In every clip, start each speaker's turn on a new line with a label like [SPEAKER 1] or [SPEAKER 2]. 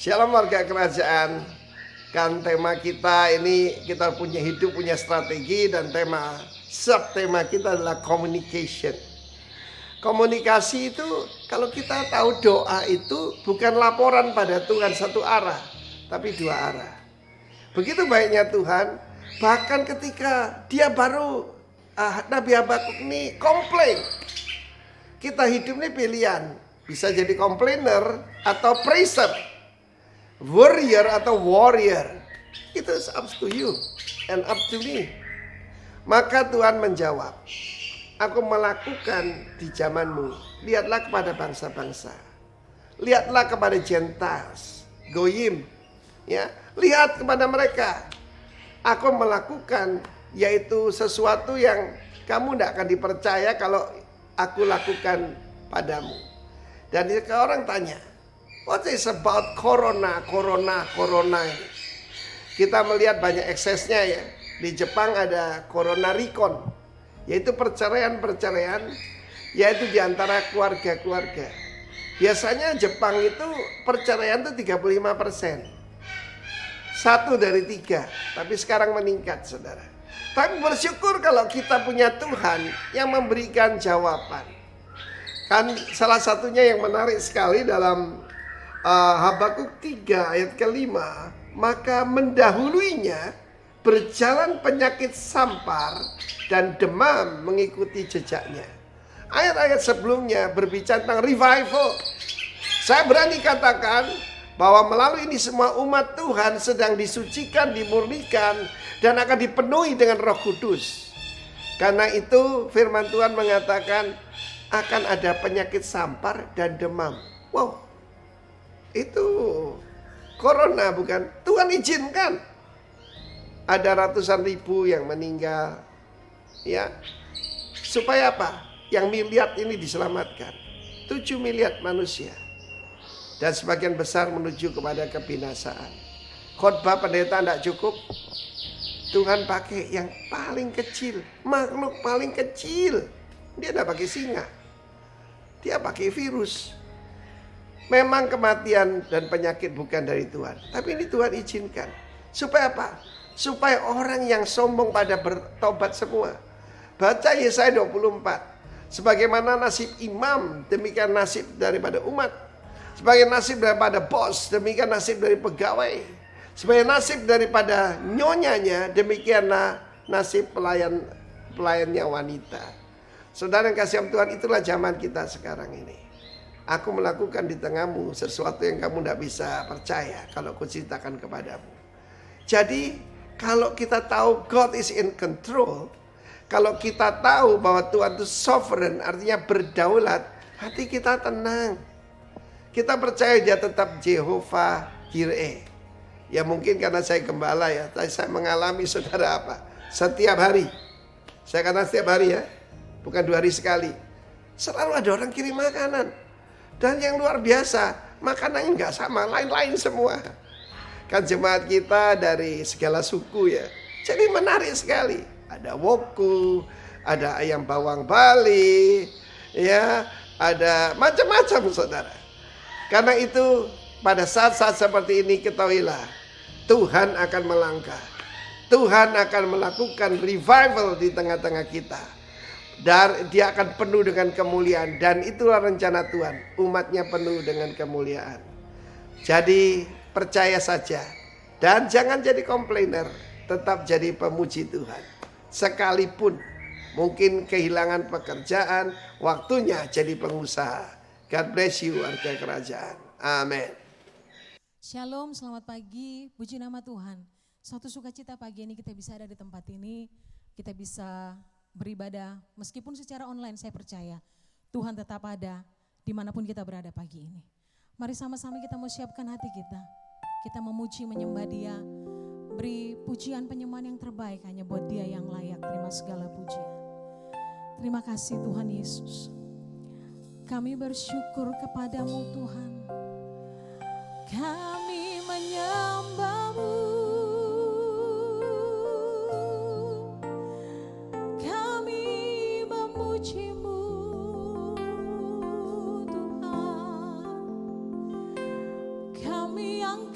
[SPEAKER 1] Shalom warga kerajaan. Kan tema kita ini, kita punya hidup, punya strategi, dan subtema kita adalah communication. Komunikasi itu, kalau kita tahu doa itu bukan laporan pada Tuhan satu arah, tapi dua arah. Begitu baiknya Tuhan, bahkan ketika dia baru Nabi Habakuk ini komplain. Kita hidup ini pilihan, bisa jadi komplainer atau praiser, warrior atau warrior. Itu up to you and up to me. Maka Tuhan menjawab, aku melakukan di zamanmu. Lihatlah kepada bangsa-bangsa, lihatlah kepada Gentiles, Goyim, ya, lihat kepada mereka. Aku melakukan, yaitu sesuatu yang kamu tidak akan dipercaya kalau aku lakukan padamu. Dan orang tanya, what is about corona ini? Kita melihat banyak eksesnya ya. Di Jepang ada corona recon, yaitu perceraian, yaitu di antara keluarga-keluarga. Biasanya Jepang itu perceraian itu 35%. 1 dari 3, tapi sekarang meningkat, saudara. Tapi bersyukur kalau kita punya Tuhan yang memberikan jawaban. Kan salah satunya yang menarik sekali dalam Habakuk 3 ayat ke-5, maka mendahuluinya berjalan penyakit sampar dan demam mengikuti jejaknya. Ayat-ayat sebelumnya berbicara tentang revival. Saya berani katakan bahwa melalui ini semua umat Tuhan sedang disucikan, dimurnikan, dan akan dipenuhi dengan Roh Kudus. Karena itu firman Tuhan mengatakan akan ada penyakit sampar dan demam. Wow, itu corona bukan? Tuhan izinkan. Ada ratusan ribu yang meninggal, ya. Supaya apa? Yang miliar ini diselamatkan. 7 miliar manusia. Dan sebagian besar menuju kepada kebinasaan. Khotbah pendeta tidak cukup. Tuhan pakai yang paling kecil, makhluk paling kecil. Dia tidak pakai singa, dia pakai virus. Memang kematian dan penyakit bukan dari Tuhan, tapi ini Tuhan izinkan. Supaya apa? Supaya orang yang sombong pada bertobat semua. Baca Yesaya 24. Sebagaimana nasib imam, demikian nasib daripada umat. Sebagai nasib daripada bos, demikian nasib dari pegawai. Sebagai nasib daripada nyonyanya, demikianlah nasib pelayannya wanita. Saudara yang kasih Tuhan, itulah zaman kita sekarang ini. Aku melakukan di tengahmu sesuatu yang kamu tidak bisa percaya kalau kuceritakan kepadamu. Jadi kalau kita tahu God is in control, kalau kita tahu bahwa Tuhan itu sovereign, artinya berdaulat, hati kita tenang. Kita percaya dia tetap Jehovah Jireh. Ya mungkin karena saya gembala ya, saya mengalami saudara apa? Setiap hari. Saya katakan setiap hari ya, bukan 2 hari sekali. Selalu ada orang kirim makanan. Dan yang luar biasa, makanannya nggak sama, lain-lain semua. Kan jemaat kita dari segala suku ya. Jadi menarik sekali. Ada woku, ada ayam bawang Bali, ya, ada macam-macam saudara. Karena itu pada saat-saat seperti ini ketahuilah Tuhan akan melangkah. Tuhan akan melakukan revival di tengah-tengah kita. Dan dia akan penuh dengan kemuliaan. Dan itulah rencana Tuhan. Umatnya penuh dengan kemuliaan. Jadi percaya saja. Dan jangan jadi komplainer. Tetap jadi pemuji Tuhan. Sekalipun mungkin kehilangan pekerjaan, waktunya jadi pengusaha. God bless you warga kerajaan. Amin.
[SPEAKER 2] Shalom, selamat pagi, puji nama Tuhan. Suatu sukacita pagi ini kita bisa ada di tempat ini, kita bisa beribadah. Meskipun secara online saya percaya Tuhan tetap ada dimanapun kita berada pagi ini. Mari sama-sama kita mau siapkan hati kita. Kita memuji, menyembah dia, beri pujian penyembahan yang terbaik hanya buat dia yang layak terima segala pujian. Terima kasih Tuhan Yesus. Kami bersyukur kepadamu Tuhan. Kami menyembah-Mu. Kami memuji-Mu Tuhan. Kami yang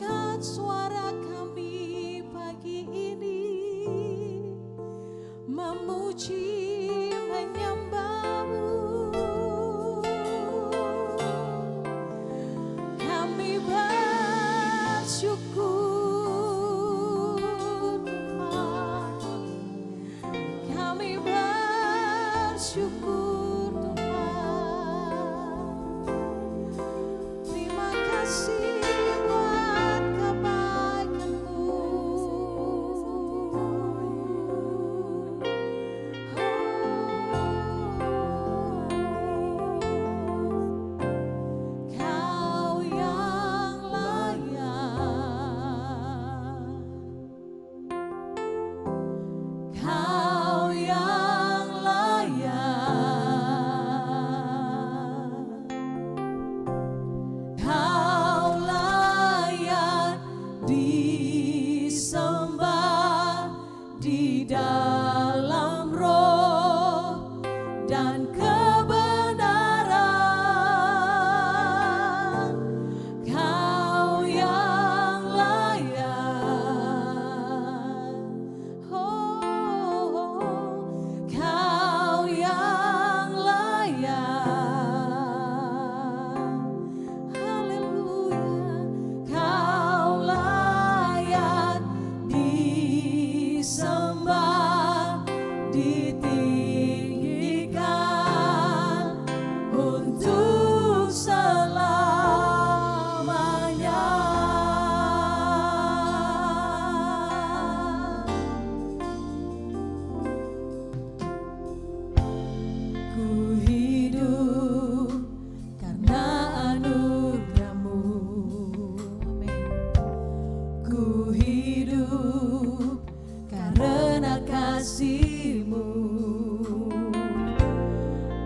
[SPEAKER 2] Ku hidup karena kasih-Mu.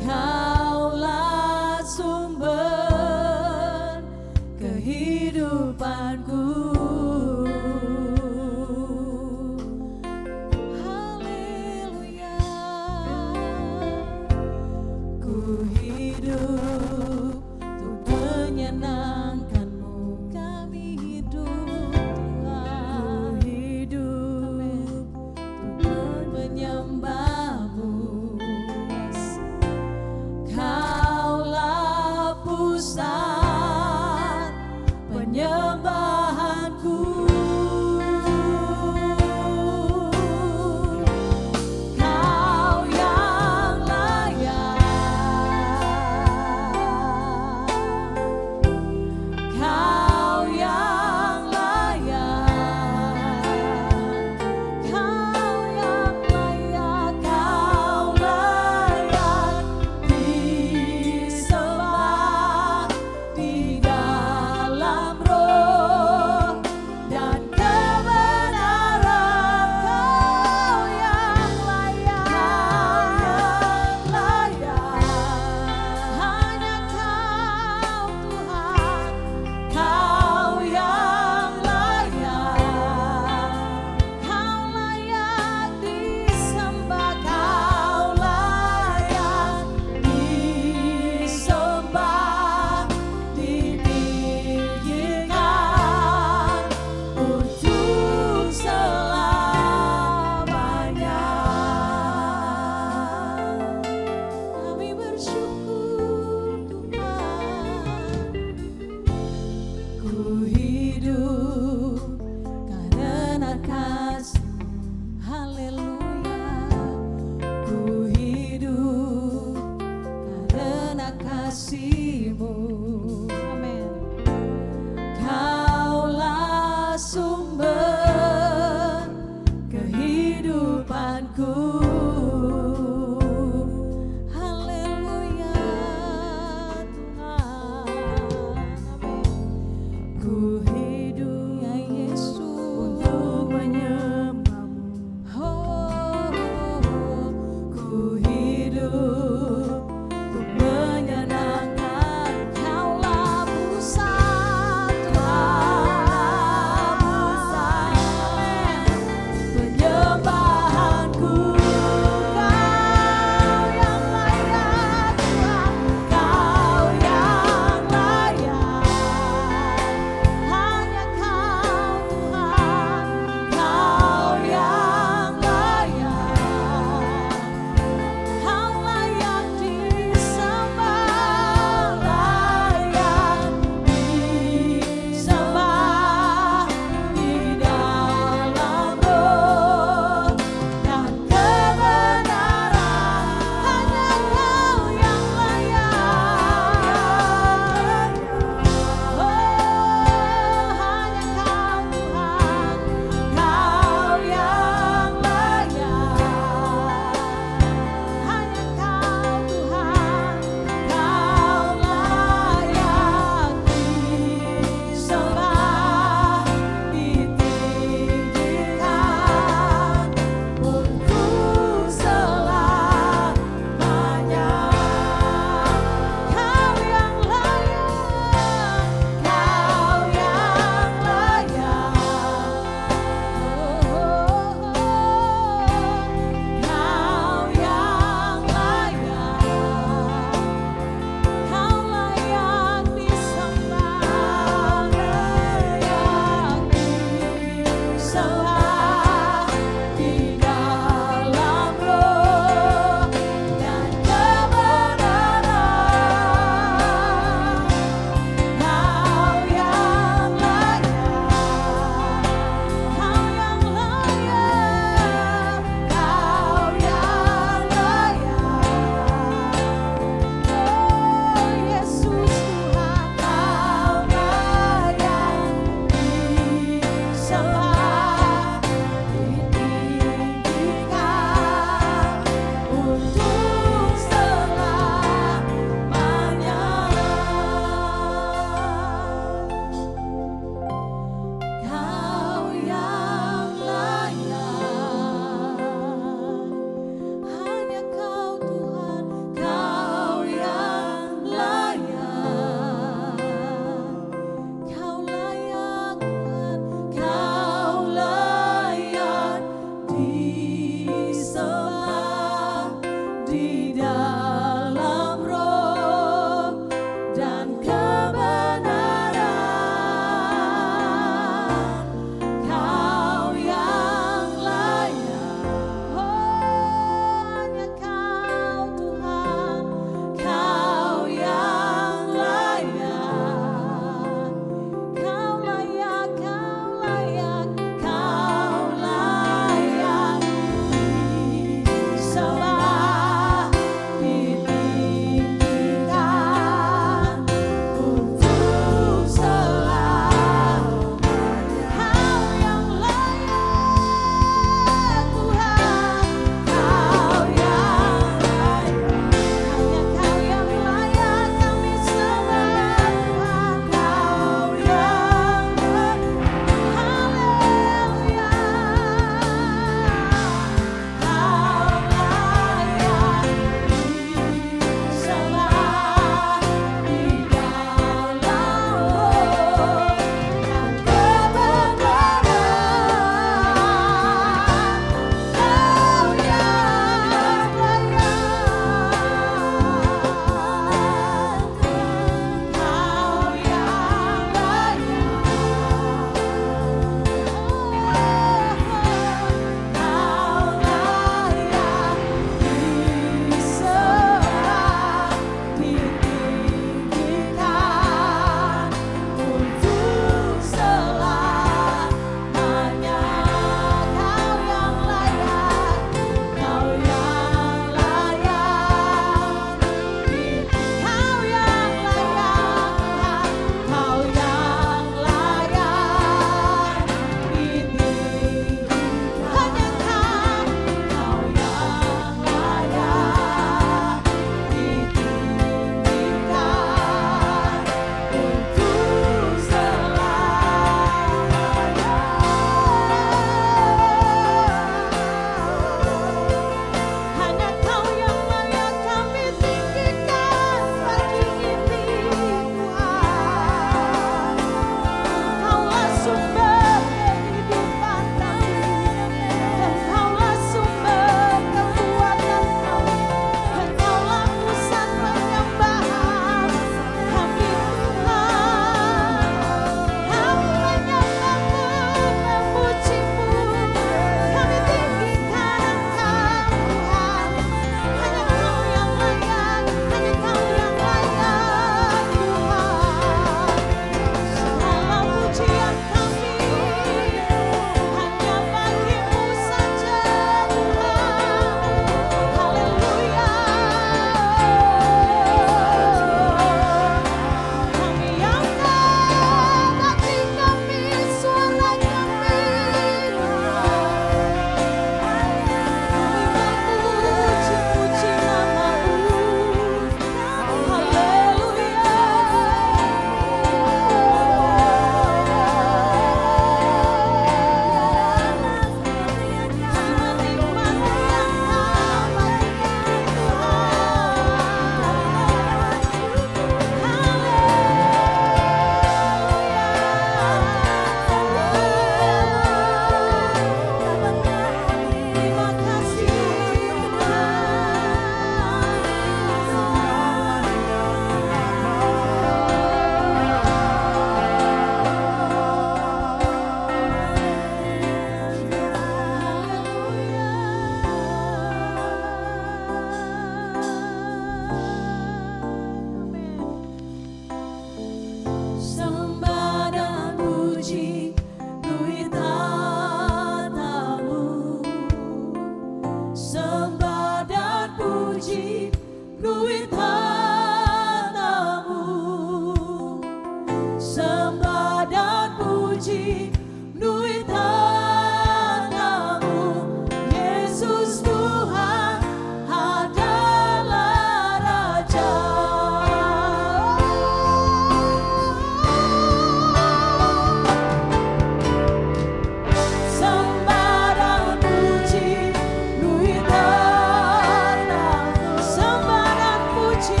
[SPEAKER 2] Kaulah sumber kehidupanku. Haleluya. Ku hidup untuk menyenangkan-Mu. Kami hidup Tuhan. Ku hidup untuk menyembah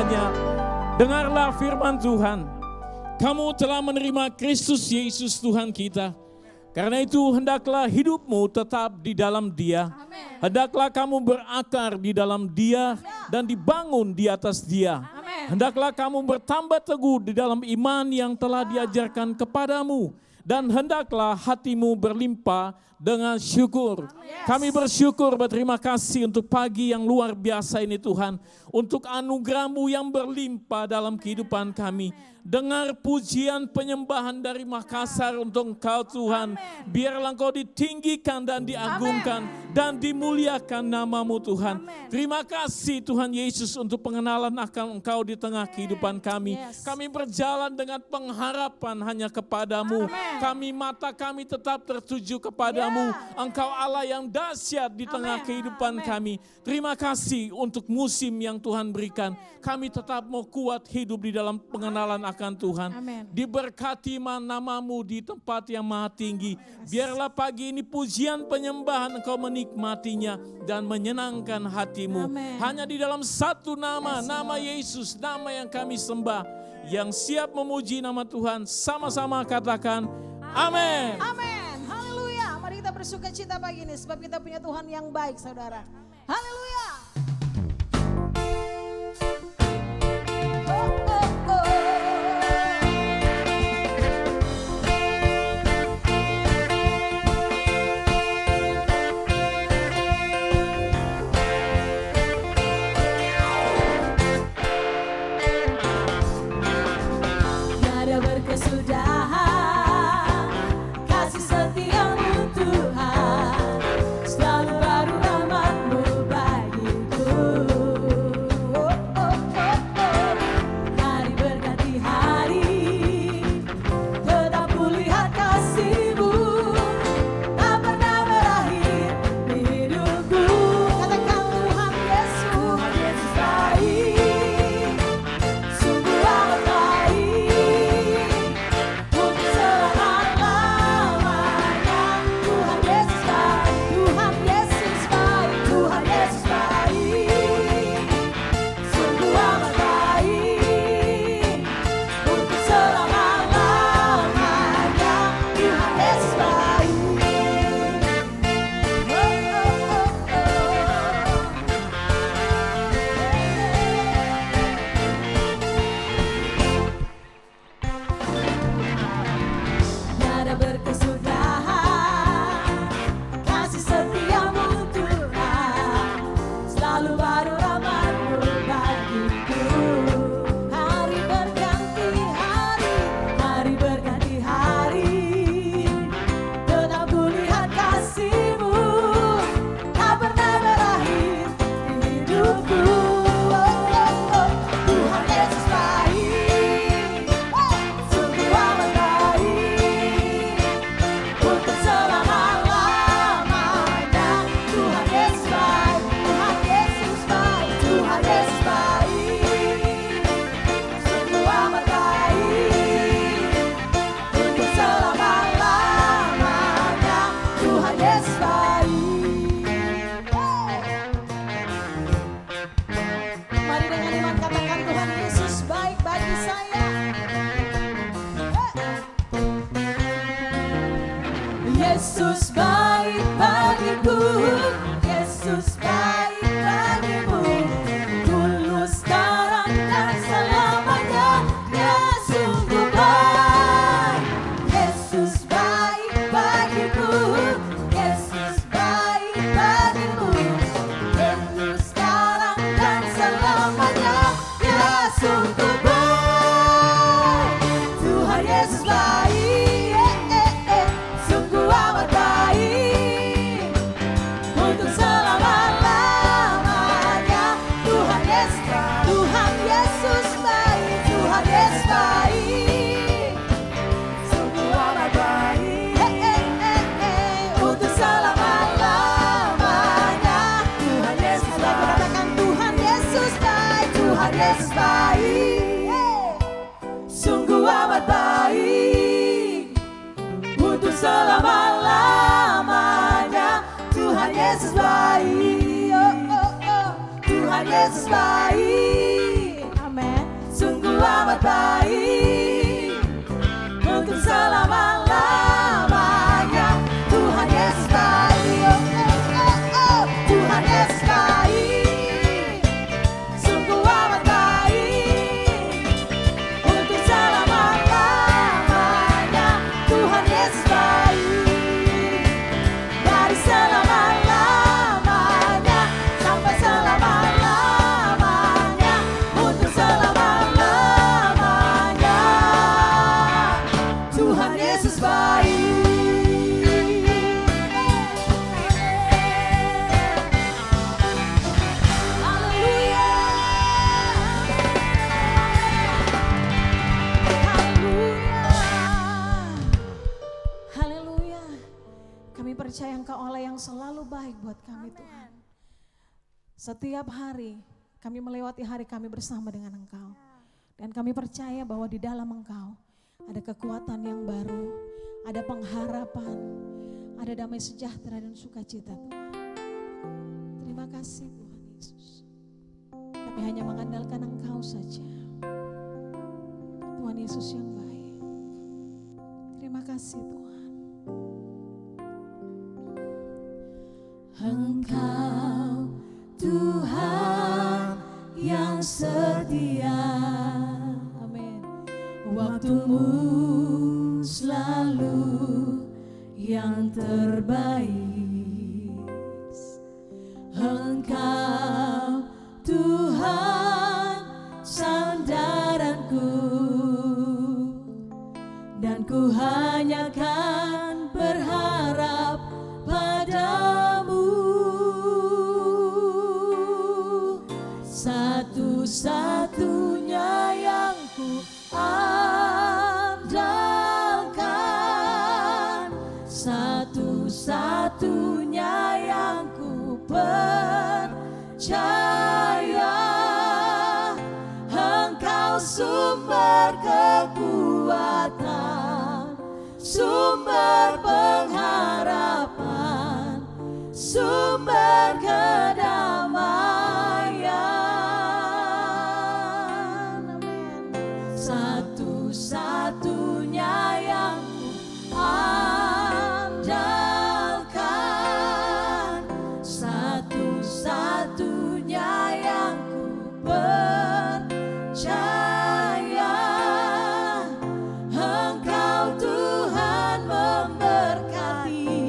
[SPEAKER 3] selama-lamanya. Dengarlah firman Tuhan. Kamu telah menerima Kristus Yesus Tuhan kita. Karena itu hendaklah hidupmu tetap di dalam Dia. Hendaklah kamu berakar di dalam Dia dan dibangun di atas Dia. Hendaklah kamu bertambah teguh di dalam iman yang telah diajarkan kepadamu. Dan hendaklah hatimu berlimpah dengan syukur. Kami bersyukur, berterima kasih untuk pagi yang luar biasa ini Tuhan. Untuk anugerah-Mu yang berlimpah dalam kehidupan kami. Dengar pujian penyembahan dari Makassar untuk Engkau Tuhan. Biarlah Engkau ditinggikan dan diagungkan dan dimuliakan nama-Mu Tuhan. Terima kasih Tuhan Yesus untuk pengenalan akan Engkau di tengah kehidupan kami. Kami berjalan dengan pengharapan hanya kepadamu. Mata kami tetap tertuju kepadamu. Engkau Allah yang dahsyat di tengah kehidupan kami. Terima kasih untuk musim yang Tuhan berikan. Kami tetap mau kuat hidup di dalam pengenalan akan Tuhan. Diberkati nama-Mu di tempat yang maha tinggi. Biarlah pagi ini pujian penyembahan Engkau menikmatinya dan menyenangkan hatimu. Hanya di dalam satu nama, nama Yesus, nama yang kami sembah. Yang siap memuji nama Tuhan, sama-sama katakan amin.
[SPEAKER 2] Amin. Haleluya. Mari kita bersuka cita pagi ini sebab kita punya Tuhan yang baik, saudara. Haleluya.
[SPEAKER 4] Tiada berkesudahan kasih setiamu Tuhan, selalu baru rahmat-Mu bagiku. Hari berganti hari, tetap kulihat kasih-Mu, tak pernah berakhir di hidupku. Katakan Tuhan Yesus, Yesus baik, sungguh amat baik. Untuk selama-lamanya Tuhan Yesus baik, Tuhan Yesus baik, Tuhan Yesus baik, sungguh amat baik. Untuk selama-lamanya Tuhan Yesus baik. Tiada berkesudahan kasih setiamu Tuhan, selalu baru rahmat-Mu bagiku. Hari berganti hari, hari berganti hari, tetap kulihat kasih-Mu, tak pernah berakhir di hidupku. Tuhan Yesus baik, sungguh amat baik. Untuk selama-lamanya Tuhan Yesus baik, Tuhan Yesus baik, Tuhan Yesus baik, sungguh amat baik. Untuk selama-lamanya Tuhan Yesus baik. Mari dengan iman katakan Tuhan Yesus baik bagi saya. Yesus baik bagiku, Yesus baik bagimu, dulu sekarang dan selamanya, Dia sungguh baik. Yesus baik bagiku, Yesus baik bagimu, dulu sekarang dan selamanya, Dia sungguh baik. Tuhan Yesus baik, sungguh amat baik. Untuk selama-lamanya Tuhan Yesus baik, Tuhan Yesus baik, Tuhan Yesus baik, sungguh amat baik. Untuk selama-lamanya Tuhan Yesus baik. Katakan Tuhan Yesus baik, Tuhan Yesus baik, sungguh amat baik. Untuk selama-lamanya Tuhan Yesus baik, Tuhan Yesus baik.
[SPEAKER 2] Amin. Kami percaya Engkau Allah yang selalu baik buat kami Tuhan. Setiap hari kami melewati hari kami bersama dengan Engkau. Dan kami percaya bahwa di dalam Engkau ada kekuatan yang baru, ada pengharapan, ada damai sejahtera dan sukacita Tuhan. Terima kasih Tuhan Yesus. Kami hanya mengandalkan Engkau saja. Tuhan Yesus yang baik. Terima kasih Tuhan.
[SPEAKER 4] Engkau Tuhan yang setia,
[SPEAKER 2] Amin.
[SPEAKER 4] waktumu selalu yang terbaik. Engkau Tuhan sandaranku, dan ku hanya kan berharap padamu. Satu-satunya yang ku andalkan, satu-satunya yang ku percaya. Engkau sumber kekuatan, sumber pengharapan, sumber kedamaian. Amin. Satu-satunya yang ku andalkan, satu-satunya yang ku percaya. Engkau Tuhan memberkati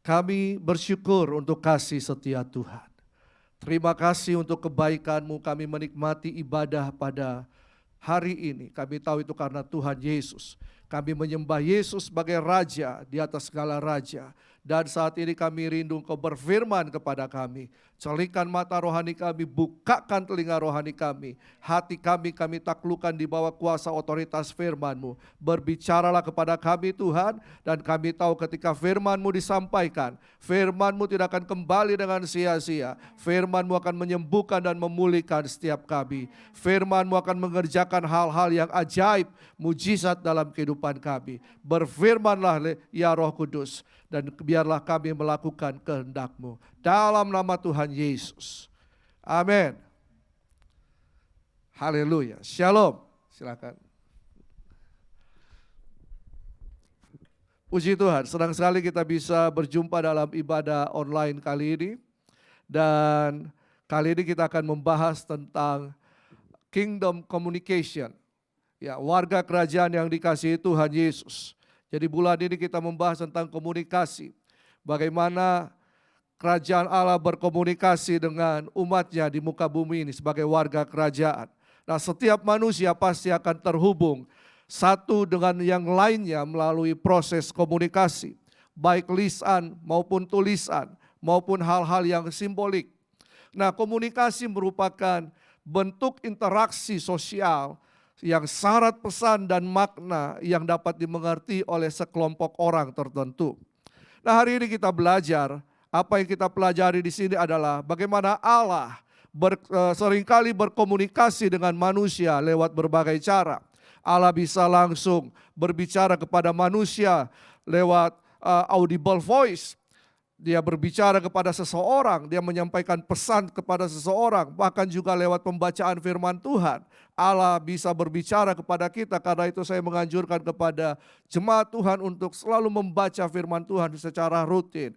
[SPEAKER 5] Kami bersyukur untuk kasih setia Tuhan. Terima kasih untuk kebaikan-Mu, kami menikmati ibadah pada hari ini. Kami tahu itu karena Tuhan Yesus. Kami menyembah Yesus sebagai Raja di atas segala Raja. Dan saat ini kami rindu Engkau berfirman kepada kami. Celingkan mata rohani kami, bukakan telinga rohani kami. Hati kami taklukkan di bawah kuasa otoritas firman-Mu. Berbicaralah kepada kami Tuhan, dan kami tahu ketika firman-Mu disampaikan, firman-Mu tidak akan kembali dengan sia-sia. Firman-Mu akan menyembuhkan dan memulihkan setiap kami. Firman-Mu akan mengerjakan hal-hal yang ajaib, mujizat dalam kehidupan kami. Berfirmanlah ya Roh Kudus, dan biarlah kami melakukan kehendak-Mu. Dalam nama Tuhan Yesus. Amin. Haleluya. Shalom. Silakan. Puji Tuhan, senang sekali kita bisa berjumpa dalam ibadah online kali ini. Dan kali ini kita akan membahas tentang kingdom communication. Ya, warga kerajaan yang dikasihi Tuhan Yesus. Jadi bulan ini kita membahas tentang komunikasi. Bagaimana kerajaan Allah berkomunikasi dengan umatnya di muka bumi ini sebagai warga kerajaan. Nah, setiap manusia pasti akan terhubung satu dengan yang lainnya melalui proses komunikasi. Baik lisan maupun tulisan maupun hal-hal yang simbolik. Nah, komunikasi merupakan bentuk interaksi sosial yang syarat pesan dan makna yang dapat dimengerti oleh sekelompok orang tertentu. Nah, hari ini kita belajar, apa yang kita pelajari di sini adalah bagaimana Allah seringkali berkomunikasi dengan manusia lewat berbagai cara. Allah bisa langsung berbicara kepada manusia lewat audible voice. Dia berbicara kepada seseorang, dia menyampaikan pesan kepada seseorang, bahkan juga lewat pembacaan firman Tuhan. Allah bisa berbicara kepada kita, karena itu saya menganjurkan kepada jemaat Tuhan untuk selalu membaca firman Tuhan secara rutin.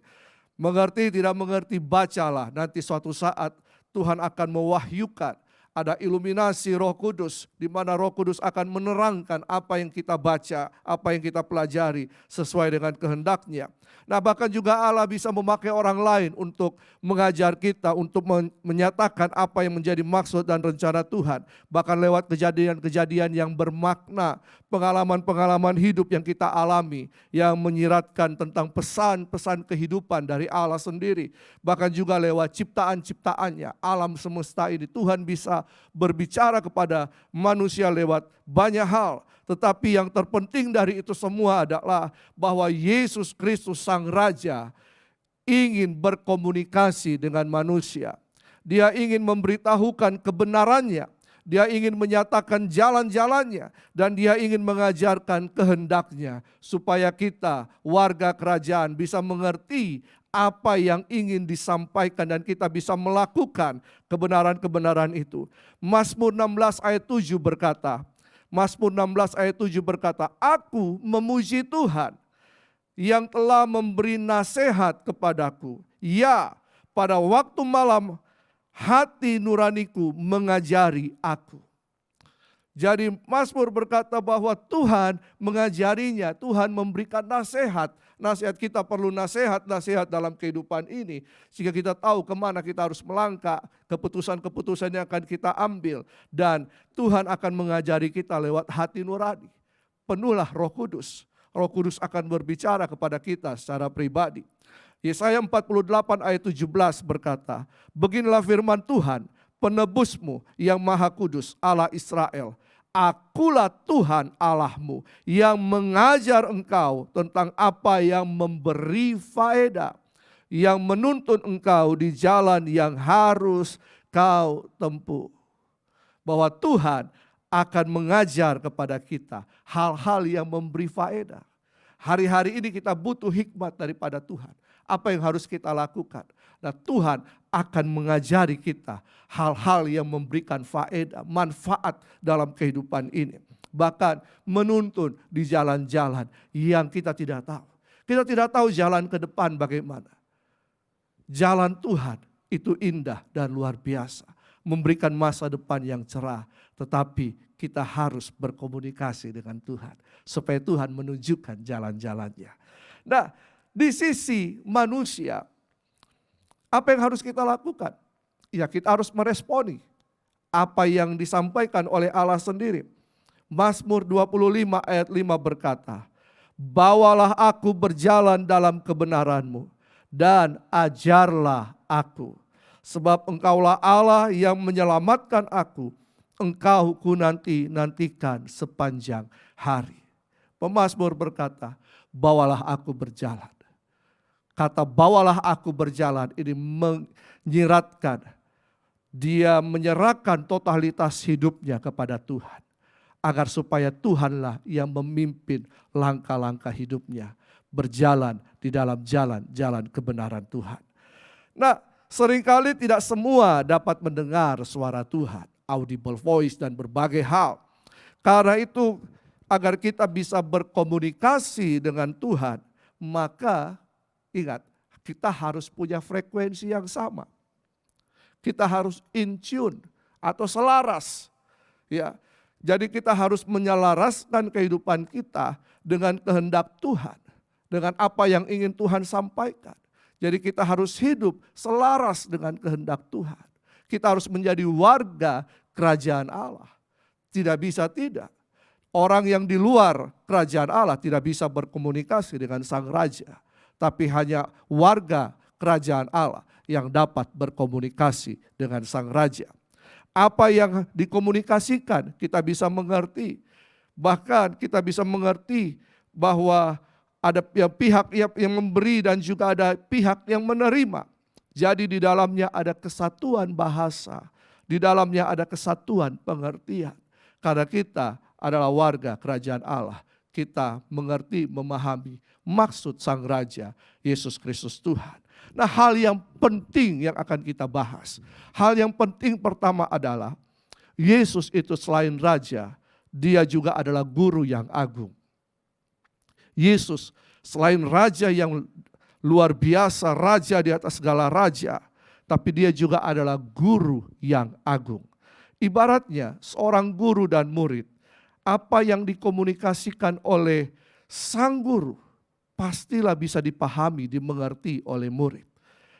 [SPEAKER 5] Mengerti, tidak mengerti, bacalah. Nanti suatu saat Tuhan akan mewahyukan. Ada iluminasi Roh Kudus, di mana Roh Kudus akan menerangkan apa yang kita baca, apa yang kita pelajari sesuai dengan kehendaknya. Nah, bahkan juga Allah bisa memakai orang lain untuk mengajar kita, untuk menyatakan apa yang menjadi maksud dan rencana Tuhan. Bahkan lewat kejadian-kejadian yang bermakna, pengalaman-pengalaman hidup yang kita alami, yang menyiratkan tentang pesan-pesan kehidupan dari Allah sendiri. Bahkan juga lewat ciptaan-ciptaannya, alam semesta ini, Tuhan bisa berbicara kepada manusia lewat banyak hal. Tetapi yang terpenting dari itu semua adalah bahwa Yesus Kristus Sang Raja ingin berkomunikasi dengan manusia. Dia ingin memberitahukan kebenarannya. Dia ingin menyatakan jalan-jalannya. Dan dia ingin mengajarkan kehendaknya. Supaya kita warga kerajaan bisa mengerti apa yang ingin disampaikan dan kita bisa melakukan kebenaran-kebenaran itu. Mazmur 16 ayat 7 berkata, Mazmur 16 ayat 7 berkata, aku memuji Tuhan yang telah memberi nasihat kepadaku. Ya, pada waktu malam hati nuraniku mengajari aku. Jadi Mazmur berkata bahwa Tuhan mengajarinya, Tuhan memberikan nasihat. Nasihat kita perlu nasihat dalam kehidupan ini. Sehingga kita tahu kemana kita harus melangkah, keputusan-keputusan yang akan kita ambil. Dan Tuhan akan mengajari kita lewat hati nurani. Penuhlah Roh Kudus. Roh Kudus akan berbicara kepada kita secara pribadi. Yesaya 48 ayat 17 berkata, beginilah firman Tuhan, penebusmu yang maha kudus, Allah Israel. Akulah Tuhan Allahmu yang mengajar engkau tentang apa yang memberi faedah, yang menuntun engkau di jalan yang harus kau tempuh. Bahwa Tuhan akan mengajar kepada kita hal-hal yang memberi faedah. Hari-hari ini kita butuh hikmat daripada Tuhan. Apa yang harus kita lakukan? Nah, Tuhan akan mengajari kita hal-hal yang memberikan faedah, manfaat dalam kehidupan ini. Bahkan menuntun di jalan-jalan yang kita tidak tahu. Kita tidak tahu jalan ke depan bagaimana. Jalan Tuhan itu indah dan luar biasa. Memberikan masa depan yang cerah. Tetapi kita harus berkomunikasi dengan Tuhan. Supaya Tuhan menunjukkan jalan-jalannya. Nah, di sisi manusia, apa yang harus kita lakukan? Ya, kita harus meresponi apa yang disampaikan oleh Allah sendiri. Mazmur 25 ayat 5 berkata, bawalah aku berjalan dalam kebenaran-Mu dan ajarlah aku. Sebab Engkaulah Allah yang menyelamatkan aku, Engkau ku nantikan sepanjang hari. Pemazmur berkata, bawalah aku berjalan. Kata bawalah aku berjalan ini menyiratkan, dia menyerahkan totalitas hidupnya kepada Tuhan. Agar supaya Tuhanlah yang memimpin langkah-langkah hidupnya. Berjalan di dalam jalan-jalan kebenaran Tuhan. Nah, seringkali tidak semua dapat mendengar suara Tuhan. Audible voice dan berbagai hal. Karena itu agar kita bisa berkomunikasi dengan Tuhan. Maka ingat, kita harus punya frekuensi yang sama. Kita harus in tune atau selaras. Ya. Jadi kita harus menyelaraskan kehidupan kita dengan kehendak Tuhan. Dengan apa yang ingin Tuhan sampaikan. Jadi kita harus hidup selaras dengan kehendak Tuhan. Kita harus menjadi warga kerajaan Allah. Tidak bisa tidak. Orang yang di luar kerajaan Allah tidak bisa berkomunikasi dengan Sang Raja. Tapi hanya warga kerajaan Allah yang dapat berkomunikasi dengan Sang Raja. Apa yang dikomunikasikan kita bisa mengerti. Bahkan kita bisa mengerti bahwa ada pihak yang memberi dan juga ada pihak yang menerima. Jadi di dalamnya ada kesatuan bahasa. Di dalamnya ada kesatuan pengertian. Karena kita adalah warga kerajaan Allah. Kita mengerti, memahami maksud Sang Raja Yesus Kristus Tuhan. Nah, hal yang penting yang akan kita bahas. Hal yang penting pertama adalah Yesus itu selain Raja, Dia juga adalah Guru yang agung. Yesus selain Raja yang luar biasa, Raja di atas segala raja, tapi Dia juga adalah Guru yang agung. Ibaratnya seorang guru dan murid, apa yang dikomunikasikan oleh sang guru, pastilah bisa dipahami, dimengerti oleh murid.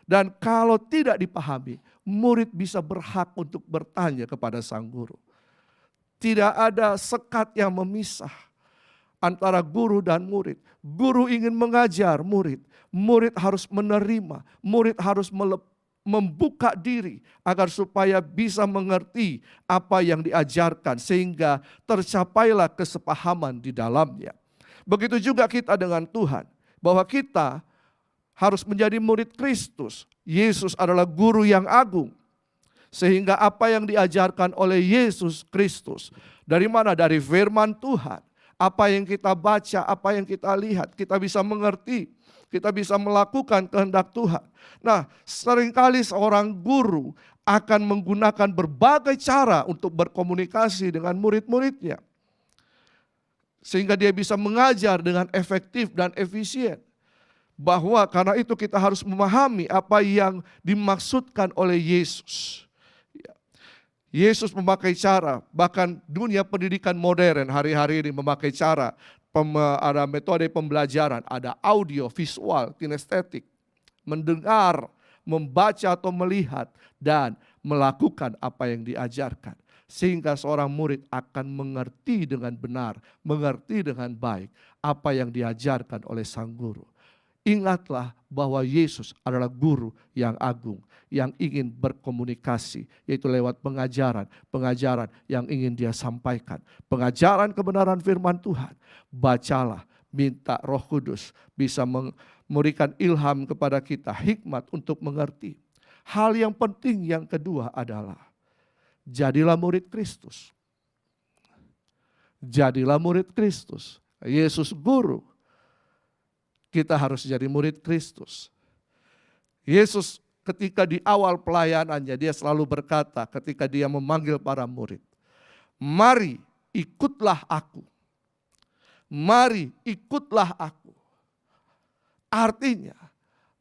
[SPEAKER 5] Dan kalau tidak dipahami, murid bisa berhak untuk bertanya kepada sang guru. Tidak ada sekat yang memisah antara guru dan murid. Guru ingin mengajar murid. Murid harus menerima. Murid harus membuka diri agar supaya bisa mengerti apa yang diajarkan. Sehingga tercapailah kesepahaman di dalamnya. Begitu juga kita dengan Tuhan. Bahwa kita harus menjadi murid Kristus. Yesus adalah guru yang agung. Sehingga apa yang diajarkan oleh Yesus Kristus. Dari mana? Dari firman Tuhan. Apa yang kita baca, apa yang kita lihat. Kita bisa mengerti. Kita bisa melakukan kehendak Tuhan. Nah, seringkali seorang guru akan menggunakan berbagai cara untuk berkomunikasi dengan murid-muridnya. Sehingga dia bisa mengajar dengan efektif dan efisien. Bahwa karena itu kita harus memahami apa yang dimaksudkan oleh Yesus. Yesus memakai cara, bahkan dunia pendidikan modern hari-hari ini memakai cara. Ada metode pembelajaran, ada audio, visual, kinestetik. Mendengar, membaca atau melihat, dan melakukan apa yang diajarkan. Sehingga seorang murid akan mengerti dengan benar, mengerti dengan baik apa yang diajarkan oleh sang guru. Ingatlah bahwa Yesus adalah guru yang agung, yang ingin berkomunikasi, yaitu lewat pengajaran yang ingin dia sampaikan. Pengajaran kebenaran firman Tuhan. Bacalah, minta Roh Kudus bisa memberikan ilham kepada kita, hikmat untuk mengerti. Hal yang penting yang kedua adalah jadilah murid Kristus. Jadilah murid Kristus. Yesus guru. Kita harus jadi murid Kristus. Yesus ketika di awal pelayanannya dia selalu berkata ketika dia memanggil para murid. Mari ikutlah aku. Mari ikutlah aku. Artinya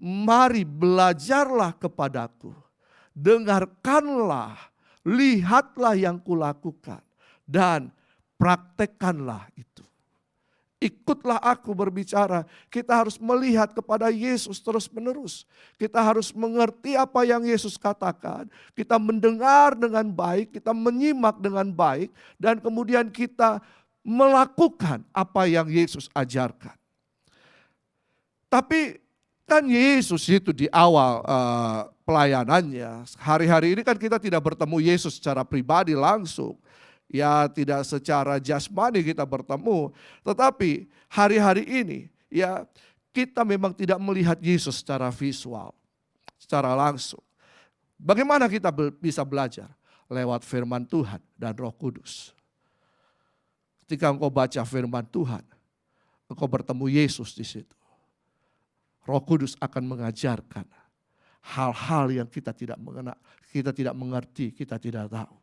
[SPEAKER 5] mari belajarlah kepadaku. Dengarkanlah, lihatlah yang kulakukan. Dan praktekkanlah itu. ikutlah aku berbicara. Kita harus melihat kepada Yesus terus-menerus. Kita harus mengerti apa yang Yesus katakan. Kita mendengar dengan baik, kita menyimak dengan baik, dan kemudian kita melakukan apa yang Yesus ajarkan. Tapi kan Yesus itu di awal pelayanannya, hari-hari ini kan kita tidak bertemu Yesus secara pribadi langsung. Ya tidak secara jasmani kita bertemu, tetapi hari-hari ini ya kita memang tidak melihat Yesus secara visual, secara langsung. Bagaimana kita bisa belajar? Lewat firman Tuhan dan Roh Kudus. Ketika engkau baca firman Tuhan, engkau bertemu Yesus di situ. Roh Kudus akan mengajarkan hal-hal yang kita tidak mengenal, kita tidak mengerti, kita tidak tahu.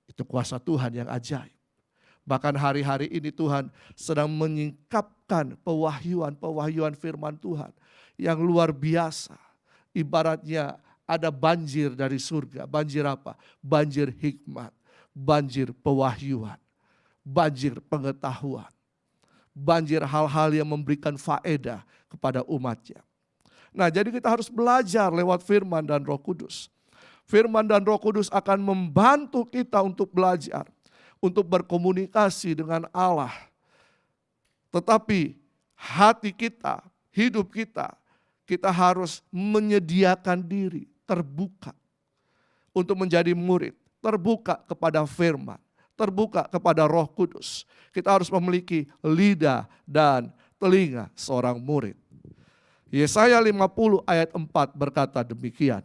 [SPEAKER 5] Itu kuasa Tuhan yang ajaib. Bahkan hari-hari ini Tuhan sedang menyingkapkan pewahyuan firman Tuhan yang luar biasa. Ibaratnya ada banjir dari surga. Banjir apa? Banjir hikmat, banjir pewahyuan, banjir pengetahuan, banjir hal-hal yang memberikan faedah kepada umatnya. Nah, jadi kita harus belajar lewat firman dan Roh Kudus. Firman dan Roh Kudus akan membantu kita untuk belajar, untuk berkomunikasi dengan Allah. Tetapi hati kita, hidup kita harus menyediakan diri, terbuka untuk menjadi murid, terbuka kepada firman, terbuka kepada Roh Kudus. Kita harus memiliki lidah dan telinga seorang murid. Yesaya 50 ayat 4 berkata demikian.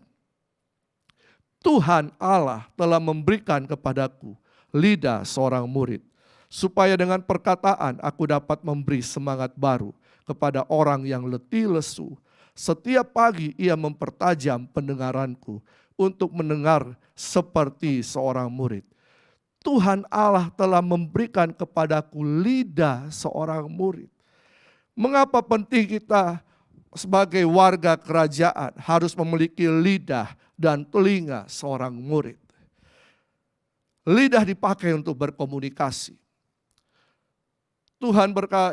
[SPEAKER 5] Tuhan Allah telah memberikan kepadaku lidah seorang murid, supaya dengan perkataan aku dapat memberi semangat baru kepada orang yang letih lesu. Setiap pagi ia mempertajam pendengaranku untuk mendengar seperti seorang murid. Tuhan Allah telah memberikan kepadaku lidah seorang murid. Mengapa penting kita sebagai warga kerajaan harus memiliki lidah dan telinga seorang murid? Lidah dipakai untuk berkomunikasi.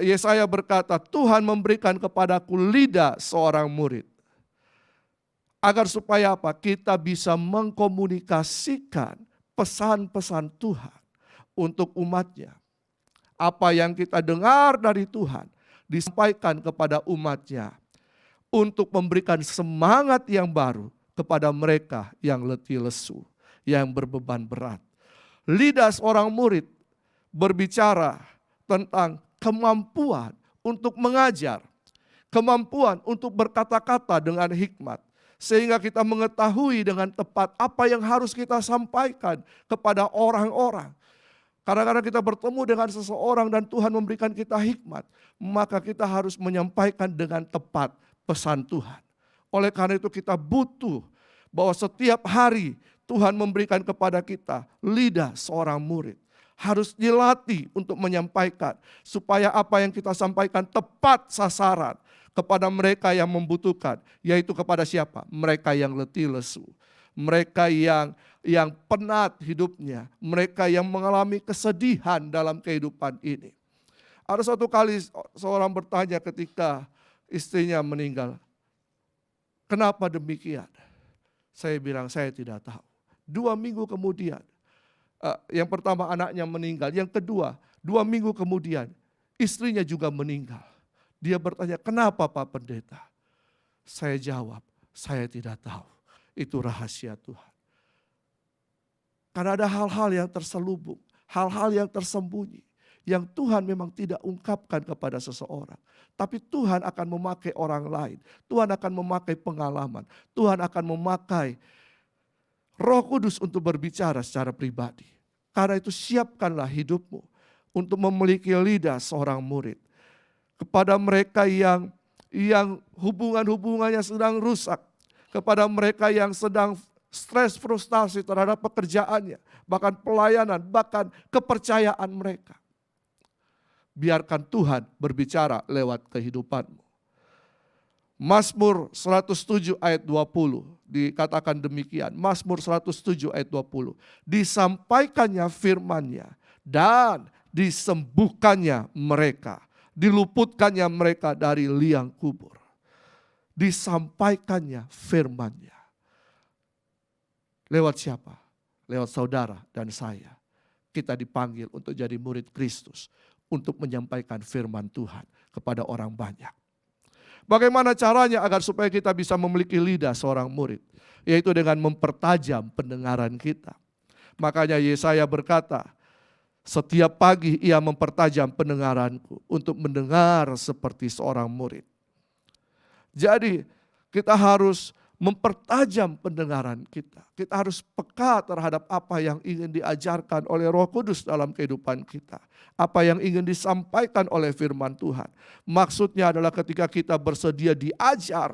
[SPEAKER 5] Yesaya berkata, Tuhan memberikan kepadaku lidah seorang murid. Agar supaya apa? Kita bisa mengkomunikasikan pesan-pesan Tuhan untuk umatnya. Apa yang kita dengar dari Tuhan disampaikan kepada umatnya untuk memberikan semangat yang baru kepada mereka yang letih lesu, yang berbeban berat. Lidah seorang murid berbicara tentang kemampuan untuk mengajar, kemampuan untuk berkata-kata dengan hikmat, sehingga kita mengetahui dengan tepat apa yang harus kita sampaikan kepada orang-orang. Kadang-kadang kita bertemu dengan seseorang dan Tuhan memberikan kita hikmat, maka kita harus menyampaikan dengan tepat pesan Tuhan. Oleh karena itu kita butuh bahwa setiap hari Tuhan memberikan kepada kita lidah seorang murid. Harus dilatih untuk menyampaikan supaya apa yang kita sampaikan tepat sasaran kepada mereka yang membutuhkan. Yaitu kepada siapa? Mereka yang letih lesu. Mereka yang penat hidupnya. Mereka yang mengalami kesedihan dalam kehidupan ini. Ada suatu kali seorang bertanya ketika istrinya meninggal, kenapa demikian? Saya bilang, saya tidak tahu. 2 minggu kemudian, yang pertama anaknya meninggal. Yang kedua, 2 minggu kemudian, istrinya juga meninggal. Dia bertanya, kenapa Pak Pendeta? Saya jawab, saya tidak tahu. Itu rahasia Tuhan. Karena ada hal-hal yang terselubung, hal-hal yang tersembunyi, yang Tuhan memang tidak ungkapkan kepada seseorang. Tapi Tuhan akan memakai orang lain. Tuhan akan memakai pengalaman. Tuhan akan memakai Roh Kudus untuk berbicara secara pribadi. Karena itu siapkanlah hidupmu untuk memiliki lidah seorang murid. Kepada mereka yang hubungan-hubungannya sedang rusak. Kepada mereka yang sedang stres, frustasi terhadap pekerjaannya. Bahkan pelayanan, bahkan kepercayaan mereka. Biarkan Tuhan berbicara lewat kehidupanmu. Mazmur 107 ayat 20 dikatakan demikian. Mazmur 107 ayat 20. Disampaikannya firman-Nya dan disembuhkannya mereka, diluputkannya mereka dari liang kubur, disampaikannya firman-Nya. Lewat siapa? Lewat saudara dan saya. Kita dipanggil untuk jadi murid Kristus, untuk menyampaikan firman Tuhan kepada orang banyak. Bagaimana caranya agar supaya kita bisa memiliki lidah seorang murid? Yaitu dengan mempertajam pendengaran kita. Makanya Yesaya berkata, setiap pagi ia mempertajam pendengaranku untuk mendengar seperti seorang murid. Jadi kita harus mempertajam pendengaran kita. Kita harus peka terhadap apa yang ingin diajarkan oleh Roh Kudus dalam kehidupan kita. Apa yang ingin disampaikan oleh firman Tuhan. Maksudnya adalah ketika kita bersedia diajar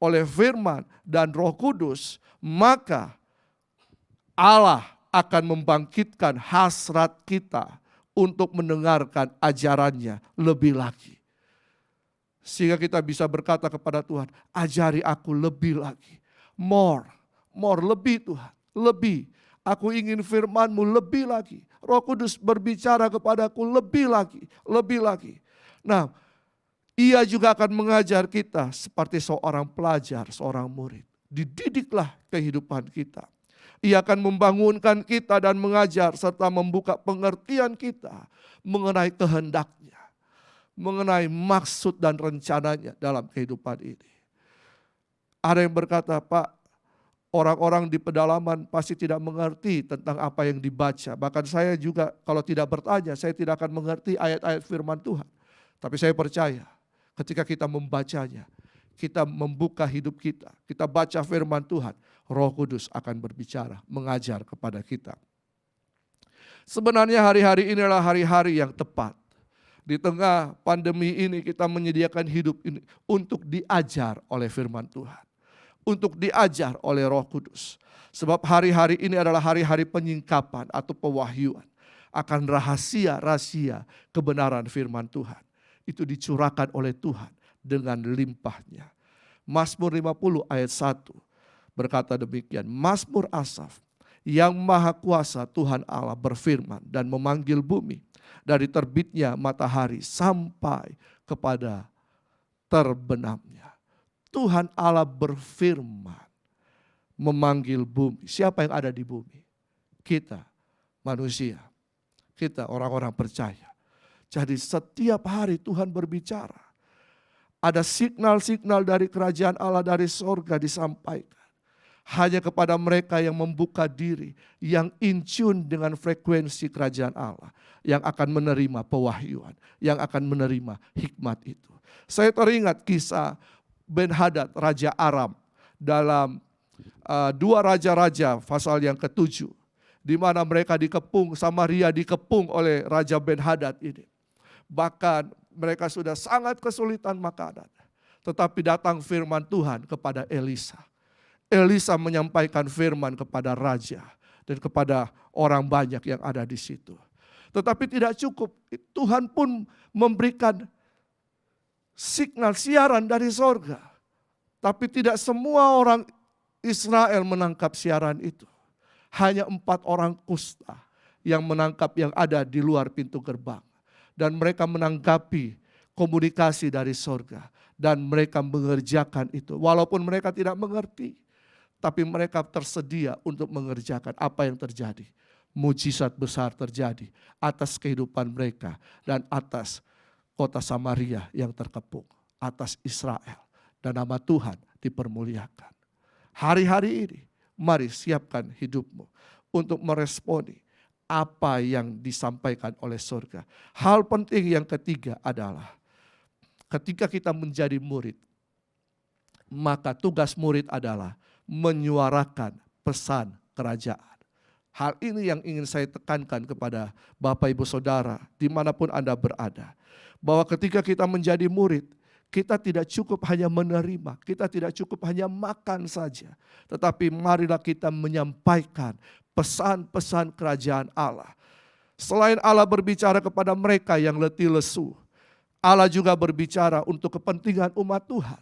[SPEAKER 5] oleh firman dan Roh Kudus, maka Allah akan membangkitkan hasrat kita untuk mendengarkan ajarannya lebih lagi. Sehingga kita bisa berkata kepada Tuhan, ajari aku lebih lagi. More, lebih Tuhan, lebih. Aku ingin firman-Mu lebih lagi. Roh Kudus berbicara kepadaku lebih lagi, lebih lagi. Nah, Ia juga akan mengajar kita seperti seorang pelajar, seorang murid. Dididiklah kehidupan kita. Ia akan membangunkan kita dan mengajar serta membuka pengertian kita mengenai kehendak-Nya, mengenai maksud dan rencananya dalam kehidupan ini. Ada yang berkata, Pak, orang-orang di pedalaman pasti tidak mengerti tentang apa yang dibaca. Bahkan saya juga kalau tidak bertanya, saya tidak akan mengerti ayat-ayat firman Tuhan. Tapi saya percaya ketika kita membacanya, kita membuka hidup kita baca firman Tuhan, Roh Kudus akan berbicara, mengajar kepada kita. Sebenarnya hari-hari ini adalah hari-hari yang tepat. Di tengah pandemi ini kita menyediakan hidup ini untuk diajar oleh firman Tuhan. Untuk diajar oleh Roh Kudus. Sebab hari-hari ini adalah hari-hari penyingkapan atau pewahyuan akan rahasia-rahasia kebenaran firman Tuhan. Itu dicurahkan oleh Tuhan dengan limpahnya. Mazmur 50 ayat 1 berkata demikian, Mazmur Asaf, yang maha kuasa Tuhan Allah berfirman dan memanggil bumi dari terbitnya matahari sampai kepada terbenamnya. Tuhan Allah berfirman, memanggil bumi. Siapa yang ada di bumi? Kita, manusia. Kita, orang-orang percaya. Jadi setiap hari Tuhan berbicara. Ada signal-signal dari kerajaan Allah dari sorga disampaikan. Hanya kepada mereka yang membuka diri, yang in tune dengan frekuensi kerajaan Allah, yang akan menerima pewahyuan, yang akan menerima hikmat itu. Saya teringat kisah Ben-Hadad, Raja Aram, dalam 2 Raja-Raja pasal yang ke-7, di mana mereka dikepung, Samaria dikepung oleh Raja Ben-Hadad ini. Bahkan mereka sudah sangat kesulitan makanan. Tetapi datang firman Tuhan kepada Elisa. Elisa menyampaikan firman kepada raja dan kepada orang banyak yang ada di situ. Tetapi tidak cukup, Tuhan pun memberikan signal siaran dari sorga. Tapi tidak semua orang Israel menangkap siaran itu. Hanya 4 orang kusta yang menangkap yang ada di luar pintu gerbang. Dan mereka menanggapi komunikasi dari sorga. Dan mereka mengerjakan itu. Walaupun mereka tidak mengerti. Tapi mereka tersedia untuk mengerjakan apa yang terjadi. Mujizat besar terjadi atas kehidupan mereka. Dan atas kota Samaria yang terkepung. Atas Israel. Dan nama Tuhan dipermuliakan. Hari-hari ini mari siapkan hidupmu untuk meresponi apa yang disampaikan oleh surga. Hal penting yang ketiga adalah ketika kita menjadi murid, maka tugas murid adalah menyuarakan pesan kerajaan. Hal ini yang ingin saya tekankan kepada Bapak Ibu Saudara dimanapun Anda berada. Bahwa ketika kita menjadi murid, kita tidak cukup hanya menerima, kita tidak cukup hanya makan saja. Tetapi marilah kita menyampaikan pesan-pesan kerajaan Allah. Selain Allah berbicara kepada mereka yang letih lesu, Allah juga berbicara untuk kepentingan umat Tuhan.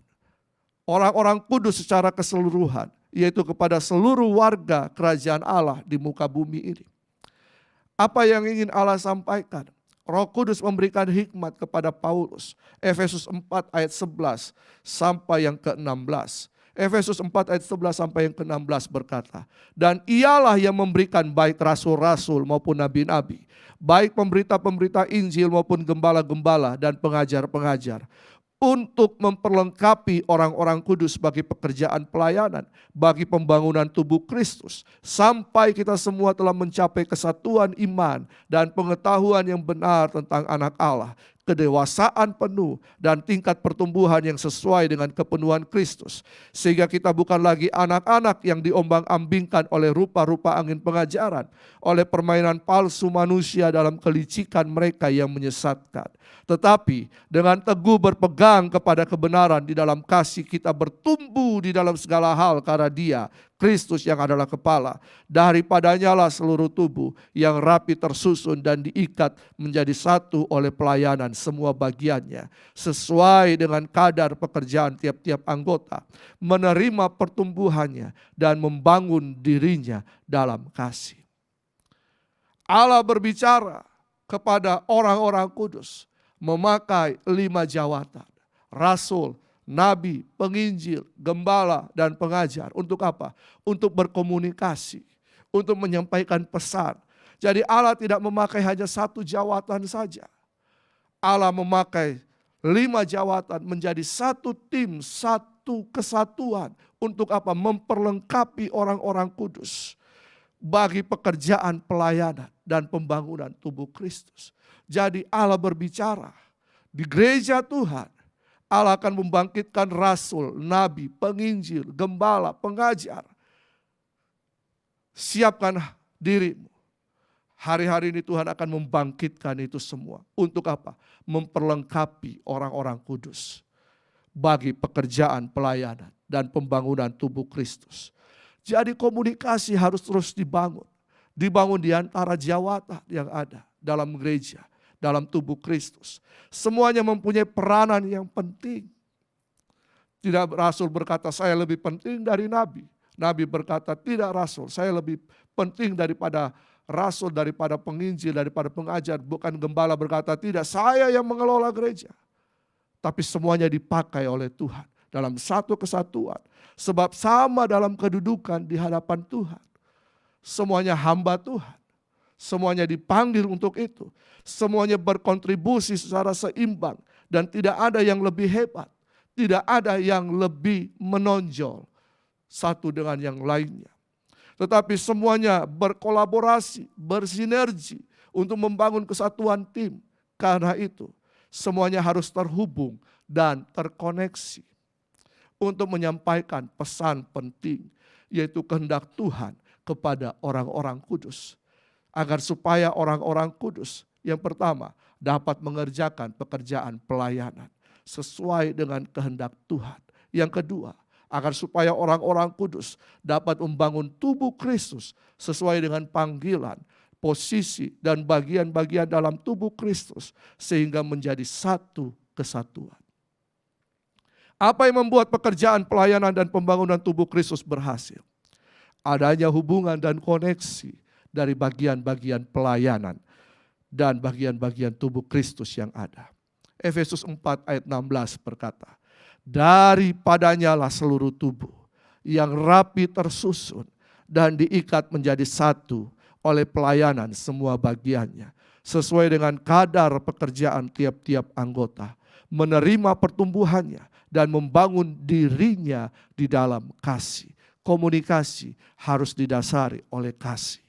[SPEAKER 5] Orang-orang kudus secara keseluruhan, yaitu kepada seluruh warga kerajaan Allah di muka bumi ini. Apa yang ingin Allah sampaikan? Roh Kudus memberikan hikmat kepada Paulus. Efesus 4 ayat 11 sampai yang ke-16. Efesus 4 ayat 11 sampai yang ke-16 berkata, dan ialah yang memberikan baik rasul-rasul maupun nabi-nabi, baik pemberita-pemberita Injil maupun gembala-gembala dan pengajar-pengajar, untuk memperlengkapi orang-orang kudus bagi pekerjaan pelayanan, bagi pembangunan tubuh Kristus, sampai kita semua telah mencapai kesatuan iman dan pengetahuan yang benar tentang anak Allah, kedewasaan penuh dan tingkat pertumbuhan yang sesuai dengan kepenuhan Kristus, sehingga kita bukan lagi anak-anak yang diombang-ambingkan oleh rupa-rupa angin pengajaran, oleh permainan palsu manusia dalam kelicikan mereka yang menyesatkan. Tetapi dengan teguh berpegang kepada kebenaran di dalam kasih, kita bertumbuh di dalam segala hal karena Dia, Kristus yang adalah kepala. Daripadanya lah seluruh tubuh yang rapi tersusun dan diikat menjadi satu oleh pelayanan semua bagiannya, sesuai dengan kadar pekerjaan tiap-tiap anggota, menerima pertumbuhannya dan membangun dirinya dalam kasih. Allah berbicara kepada orang-orang kudus memakai 5 jawatan: rasul, nabi, penginjil, gembala, dan pengajar. Untuk apa? Untuk berkomunikasi, untuk menyampaikan pesan. Jadi Allah tidak memakai hanya 1 jawatan saja. Allah memakai 5 jawatan menjadi 1 tim, 1 kesatuan. Untuk apa? Memperlengkapi orang-orang kudus bagi pekerjaan pelayanan dan pembangunan tubuh Kristus. Jadi Allah berbicara di gereja Tuhan. Allah akan membangkitkan rasul, nabi, penginjil, gembala, pengajar. Siapkan dirimu. Hari-hari ini Tuhan akan membangkitkan itu semua. Untuk apa? Memperlengkapi orang-orang kudus bagi pekerjaan pelayanan dan pembangunan tubuh Kristus. Jadi komunikasi harus terus dibangun. Dibangun di antara jawatan yang ada dalam gereja, dalam tubuh Kristus. Semuanya mempunyai peranan yang penting. Tidak rasul berkata saya lebih penting dari nabi. Nabi berkata tidak rasul, saya lebih penting daripada rasul, daripada penginjil, daripada pengajar. Bukan gembala berkata tidak, saya yang mengelola gereja. Tapi semuanya dipakai oleh Tuhan dalam satu kesatuan. Sebab sama dalam kedudukan di hadapan Tuhan. Semuanya hamba Tuhan. Semuanya dipanggil untuk itu. Semuanya berkontribusi secara seimbang. Dan tidak ada yang lebih hebat. Tidak ada yang lebih menonjol satu dengan yang lainnya. Tetapi semuanya berkolaborasi, bersinergi untuk membangun kesatuan tim. Karena itu semuanya harus terhubung dan terkoneksi untuk menyampaikan pesan penting, yaitu kehendak Tuhan kepada orang-orang kudus. Agar supaya orang-orang kudus yang pertama dapat mengerjakan pekerjaan pelayanan sesuai dengan kehendak Tuhan. Yang kedua, agar supaya orang-orang kudus dapat membangun tubuh Kristus sesuai dengan panggilan, posisi, dan bagian-bagian dalam tubuh Kristus sehingga menjadi satu kesatuan. Apa yang membuat pekerjaan pelayanan dan pembangunan tubuh Kristus berhasil? Adanya hubungan dan koneksi dari bagian-bagian pelayanan dan bagian-bagian tubuh Kristus yang ada. Efesus 4 ayat 16 berkata, daripadanya lah seluruh tubuh yang rapi tersusun dan diikat menjadi satu oleh pelayanan semua bagiannya, sesuai dengan kadar pekerjaan tiap-tiap anggota, menerima pertumbuhannya dan membangun dirinya di dalam kasih. Komunikasi harus didasari oleh kasih.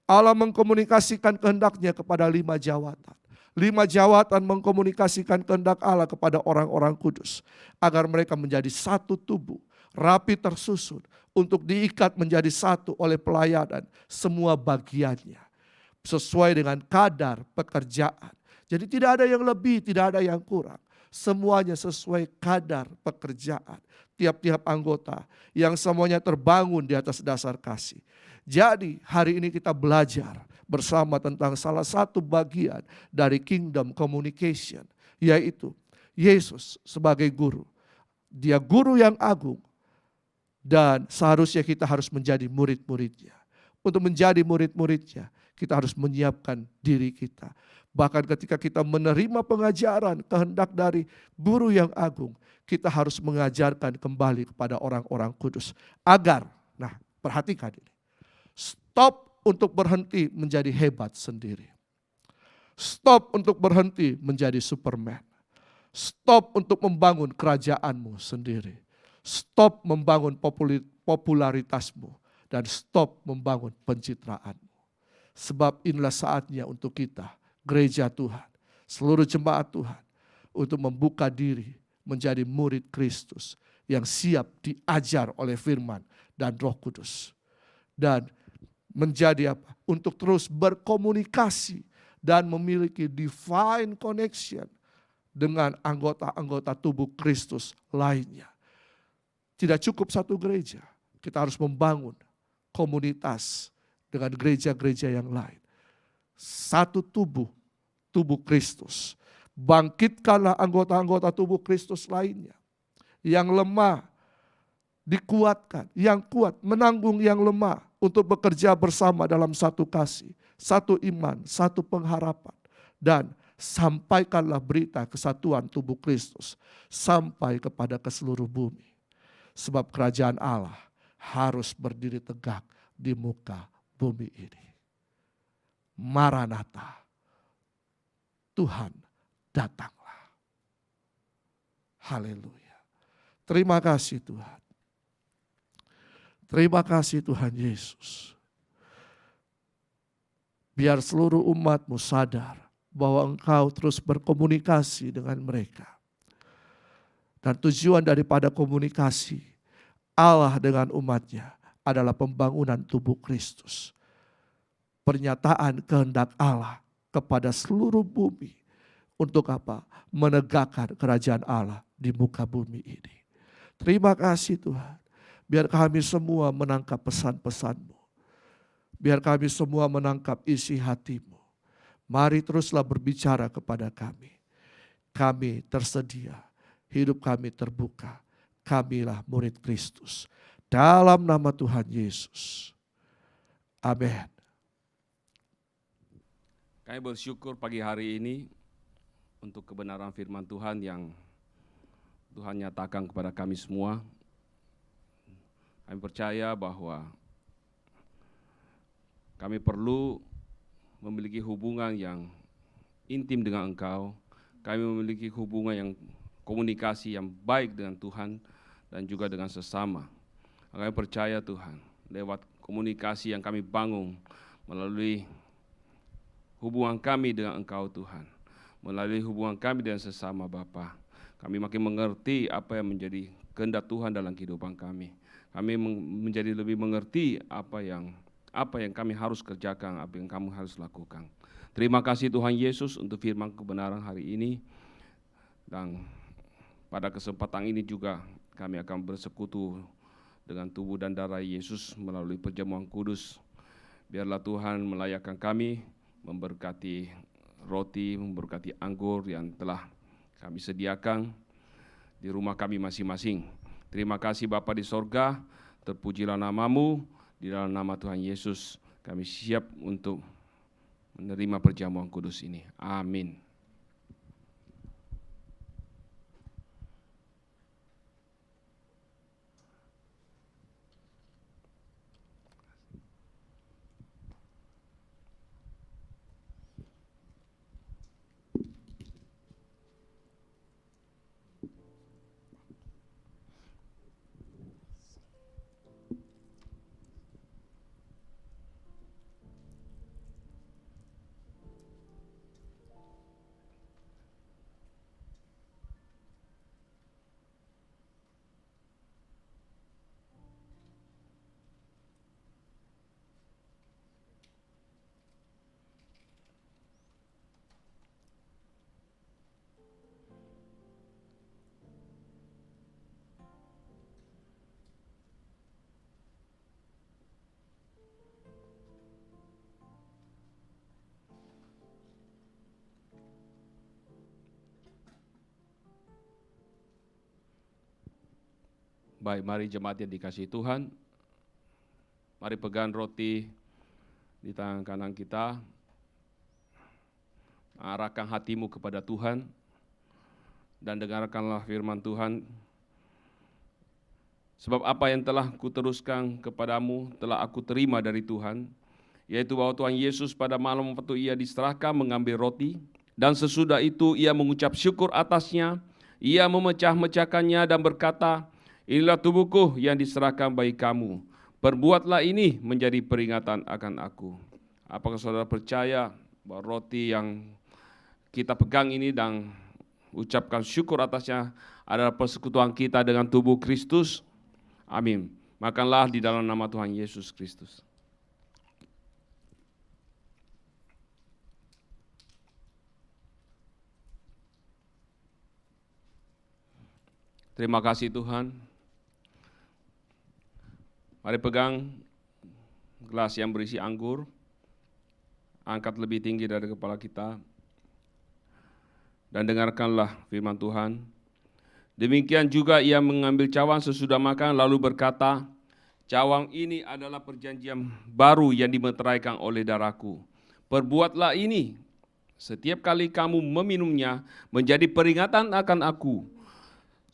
[SPEAKER 5] Allah mengkomunikasikan kehendaknya kepada 5 jawatan. 5 jawatan mengkomunikasikan kehendak Allah kepada orang-orang kudus. Agar mereka menjadi satu tubuh, rapi tersusun, untuk diikat menjadi satu oleh pelayanan semua bagiannya. Sesuai dengan kadar pekerjaan. Jadi tidak ada yang lebih, tidak ada yang kurang. Semuanya sesuai kadar pekerjaan tiap-tiap anggota yang semuanya terbangun di atas dasar kasih. Jadi hari ini kita belajar bersama tentang salah satu bagian dari Kingdom Communication, yaitu Yesus sebagai guru. Dia guru yang agung dan seharusnya kita harus menjadi murid-muridnya. Untuk menjadi murid-muridnya kita harus menyiapkan diri kita. Bahkan ketika kita menerima pengajaran kehendak dari guru yang agung, kita harus mengajarkan kembali kepada orang-orang kudus. Agar, nah perhatikan ini, stop untuk berhenti menjadi hebat sendiri. Stop untuk berhenti menjadi Superman. Stop untuk membangun kerajaanmu sendiri. Stop membangun popularitasmu. Dan stop membangun pencitraanmu. Sebab inilah saatnya untuk kita, gereja Tuhan, seluruh jemaat Tuhan, untuk membuka diri menjadi murid Kristus yang siap diajar oleh firman dan Roh Kudus. Dan menjadi apa? Untuk terus berkomunikasi dan memiliki divine connection dengan anggota-anggota tubuh Kristus lainnya. Tidak cukup satu gereja, kita harus membangun komunitas dengan gereja-gereja yang lain. Satu tubuh Kristus. Bangkitkanlah anggota-anggota tubuh Kristus lainnya. Yang lemah dikuatkan, yang kuat menanggung yang lemah untuk bekerja bersama dalam satu kasih, satu iman, satu pengharapan. Dan sampaikanlah berita kesatuan tubuh Kristus sampai kepada ke seluruh bumi. Sebab kerajaan Allah harus berdiri tegak di muka bumi ini. Maranatha, Tuhan datanglah. Haleluya. Terima kasih Tuhan. Terima kasih Tuhan Yesus. Biar seluruh umat-Mu sadar bahwa Engkau terus berkomunikasi dengan mereka. Dan tujuan daripada komunikasi Allah dengan umatnya adalah pembangunan tubuh Kristus. Pernyataan kehendak Allah kepada seluruh bumi. Untuk apa? Menegakkan kerajaan Allah di muka bumi ini. Terima kasih Tuhan. Biar kami semua menangkap pesan-pesan-Mu. Biar kami semua menangkap isi hati-Mu. Mari teruslah berbicara kepada kami. Kami tersedia. Hidup kami terbuka. Kamilah murid Kristus. Dalam nama Tuhan Yesus. Amin.
[SPEAKER 6] Kami bersyukur pagi hari ini untuk kebenaran firman Tuhan yang Tuhan nyatakan kepada kami semua. Kami percaya bahwa kami perlu memiliki hubungan yang intim dengan Engkau. Kami memiliki hubungan yang komunikasi yang baik dengan Tuhan dan juga dengan sesama. Kami percaya Tuhan, lewat komunikasi yang kami bangun melalui hubungan kami dengan Engkau Tuhan, melalui hubungan kami dengan sesama Bapa, kami makin mengerti apa yang menjadi kehendak Tuhan dalam kehidupan kami. Kami menjadi lebih mengerti apa yang kami harus kerjakan, apa yang kamu harus lakukan. Terima kasih Tuhan Yesus untuk firman kebenaran hari ini. Dan pada kesempatan ini juga kami akan bersekutu dengan tubuh dan darah Yesus melalui perjamuan kudus. Biarlah Tuhan melayakkan kami, memberkati roti, memberkati anggur yang telah kami sediakan di rumah kami masing-masing. Terima kasih Bapa di sorga, terpujilah nama-Mu, di dalam nama Tuhan Yesus kami siap untuk menerima perjamuan kudus ini. Amin. Baik, mari jemaat yang dikasihi Tuhan, mari pegang roti di tangan kanan kita, arahkan hatimu kepada Tuhan dan dengarkanlah firman Tuhan. Sebab apa yang telah kuteruskan kepadamu telah aku terima dari Tuhan, yaitu bahwa Tuhan Yesus pada malam waktu ia diserahkan mengambil roti, dan sesudah itu ia mengucap syukur atasnya, ia memecah-mecahkannya dan berkata, inilah tubuhku yang diserahkan bagi kamu, perbuatlah ini menjadi peringatan akan aku. Apakah saudara percaya bahwa roti yang kita pegang ini dan ucapkan syukur atasnya adalah persekutuan kita dengan tubuh Kristus? Amin. Makanlah di dalam nama Tuhan Yesus Kristus. Terima kasih Tuhan. Mari pegang gelas yang berisi anggur, angkat lebih tinggi dari kepala kita, dan dengarkanlah firman Tuhan. Demikian juga ia mengambil cawan sesudah makan, lalu berkata, cawan ini adalah perjanjian baru yang dimeteraikan oleh darahku. Perbuatlah ini setiap kali kamu meminumnya menjadi peringatan akan aku.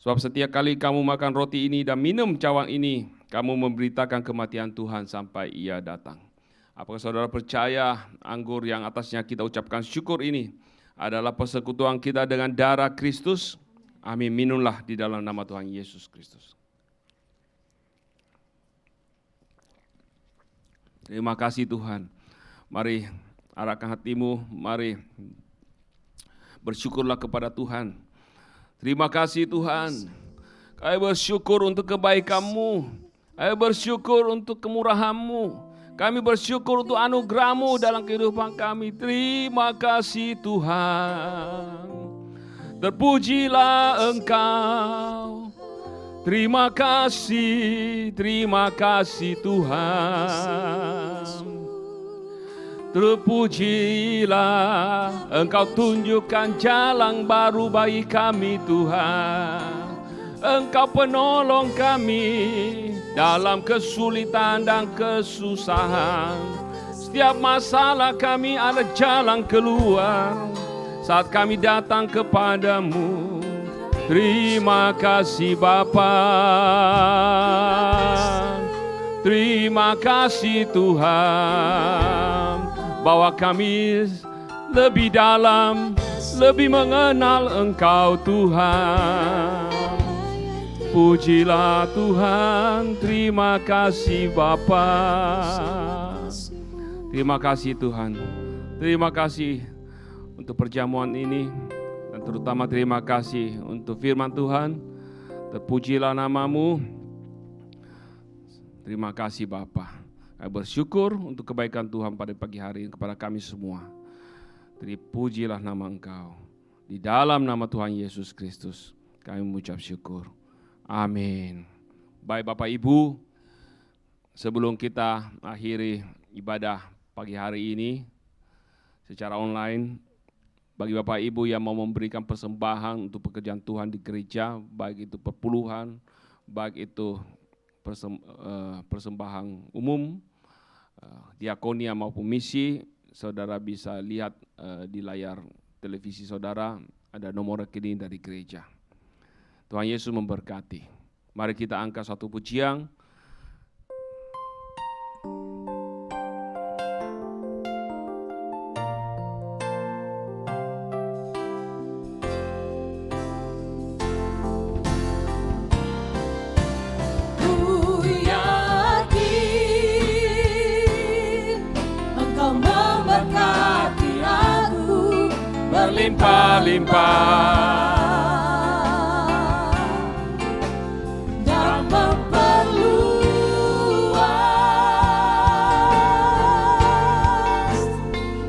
[SPEAKER 6] Sebab setiap kali kamu makan roti ini dan minum cawan ini, kamu memberitakan kematian Tuhan sampai ia datang. Apakah saudara percaya anggur yang atasnya kita ucapkan syukur ini adalah persekutuan kita dengan darah Kristus? Amin. Minumlah di dalam nama Tuhan Yesus Kristus. Terima kasih Tuhan. Mari arahkan hatimu, mari bersyukurlah kepada Tuhan. Terima kasih Tuhan. Kami bersyukur untuk kebaikan-Mu. Kami bersyukur untuk kemurahan-Mu. Kami bersyukur untuk anugerah-Mu dalam kehidupan kami. Terima kasih Tuhan. Terpujilah Engkau. Terima kasih Tuhan. Terpujilah Engkau tunjukkan jalan baru bagi kami Tuhan. Engkau penolong kami dalam kesulitan dan kesusahan. Setiap masalah kami ada jalan keluar saat kami datang kepadamu. Terima kasih Bapa. Terima kasih Tuhan, bahwa kami lebih dalam, lebih mengenal Engkau Tuhan. Pujilah Tuhan, terima kasih Bapa. Terima kasih Tuhan. Terima kasih untuk perjamuan ini, dan terutama terima kasih untuk firman Tuhan. Terpujilah nama-Mu. Terima kasih Bapa. Kami bersyukur untuk kebaikan Tuhan pada pagi hari ini kepada kami semua. Terpujilah nama Engkau. Di dalam nama Tuhan Yesus Kristus kami mengucap syukur. Amin. Baik Bapak Ibu, sebelum kita akhiri ibadah pagi hari ini secara online, bagi Bapak Ibu yang mau memberikan persembahan untuk pekerjaan Tuhan di gereja, baik itu perpuluhan, baik itu persembahan umum, diakonia maupun misi, saudara bisa lihat di layar televisi saudara, ada nomor rekening dari gereja. Tuhan Yesus memberkati. Mari kita angkat satu pujian.
[SPEAKER 7] Berlimpah-limpah dan memperluas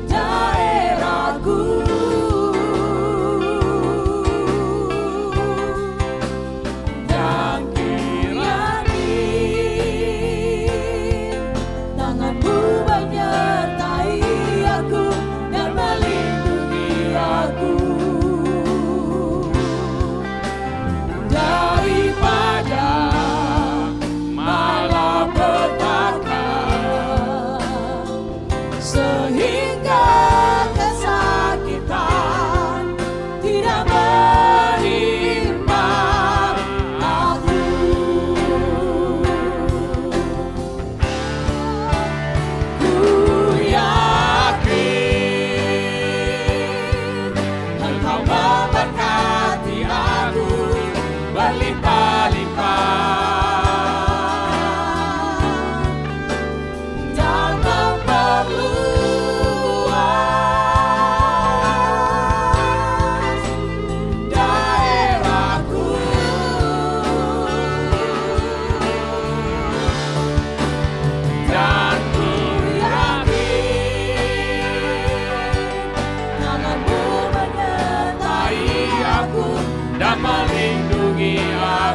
[SPEAKER 7] daerahku, dan kirani tangan-Mu menyertai aku dan melindungi aku.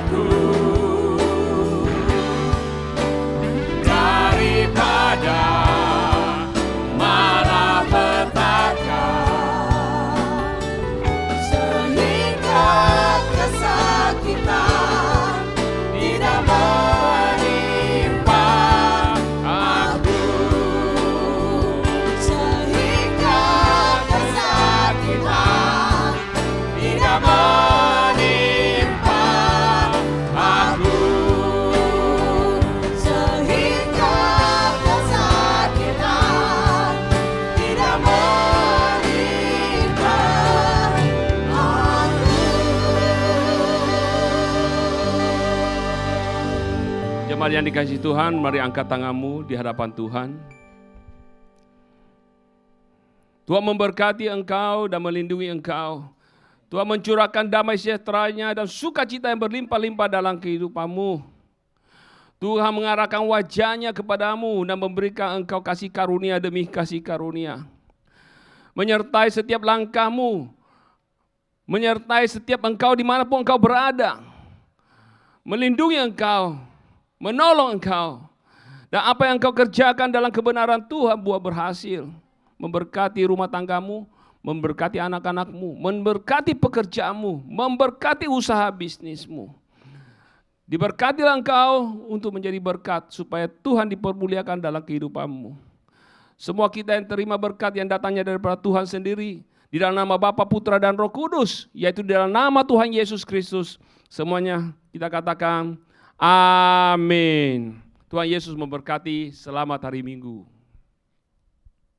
[SPEAKER 6] aku daripada malapetaka, sehingga kesakitan tidak menimpa aku, sehingga kesakitan tidak menimpa aku, sehingga kesakitan tidak menimpa aku. Jemaat yang dikasihi Tuhan, mari angkat tanganmu di hadapan Tuhan. Tuhan memberkati engkau dan melindungi engkau. Tuhan mencurahkan damai sejahtera-Nya dan sukacita yang berlimpah-limpah dalam kehidupanmu. Tuhan mengarahkan wajah-Nya kepadamu dan memberikan engkau kasih karunia demi kasih karunia. Menyertai setiap langkahmu, menyertai setiap engkau dimanapun engkau berada. Melindungi engkau, menolong engkau. Dan apa yang engkau kerjakan dalam kebenaran Tuhan buat berhasil. Memberkati rumah tanggamu, memberkati anak-anakmu, memberkati pekerjaanmu, memberkati usaha bisnismu. Diberkatilah engkau untuk menjadi berkat supaya Tuhan dipermuliakan dalam kehidupanmu. Semua kita yang terima berkat yang datangnya daripada Tuhan sendiri, di dalam nama Bapa, Putra, dan Roh Kudus, yaitu di dalam nama Tuhan Yesus Kristus, semuanya kita katakan amin. Tuhan Yesus memberkati. Selamat hari Minggu.